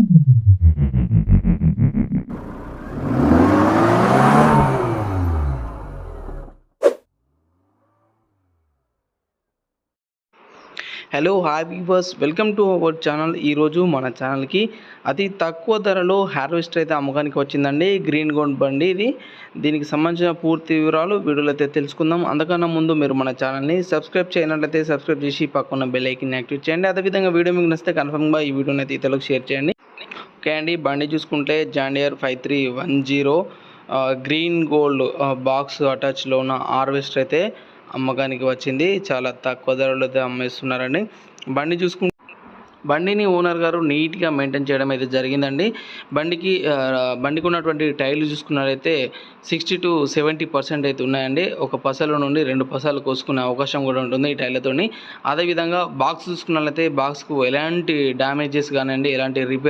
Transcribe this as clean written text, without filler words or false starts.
Hello hi viewers, welcome to our channel. ఈరోజు మన ఛానల్కి అతి తక్కువ ధరలో హార్వెస్టర్ అయితే అమ్మకానికి వచ్చిందండి. గ్రీన్ గోల్డ్ బండి ఇది. దీనికి సంబంధించిన పూర్తి వివరాలు వీడియోలో అయితే తెలుసుకుందాం. అందుకన్నా ముందు మీరు మన ఛానల్ని సబ్స్క్రైబ్ చేయనట్లయితే సబ్స్క్రైబ్ చేసి పక్కన బెల్ ఐకాన్ని యాక్టివేట్ చేయండి. అదేవిధంగా వీడియో మీకు నచ్చితే కన్ఫర్మ్గా ఈ వీడియోని అయితే ఇతరులకు షేర్ చేయండి. ఓకే అండి, బండి చూసుకుంటే జాండియర్ 5310 గ్రీన్ గోల్డ్ బాక్స్ అటాచ్లో ఉన్న హార్వెస్టర్ అయితే అమ్మకానికి వచ్చింది. చాలా తక్కువ ధరలో అయితే అమ్మేస్తున్నారండి. బండిని ఓనర్ గారు నీట్గా మెయింటైన్ చేయడం అయితే జరిగిందండి. బండికి ఉన్నటువంటి టైర్లు చూసుకున్నట్లయితే 60 to 70% అయితే ఉన్నాయండి. ఒక పసల నుండి 2 పసాలు కోసుకునే అవకాశం కూడా ఉంటుంది ఈ టైర్లతోని. అదేవిధంగా బాక్స్ చూసుకున్నట్లయితే బాక్స్కు ఎలాంటి డ్యామేజెస్ కానివ్వండి, ఎలాంటి రిపేర్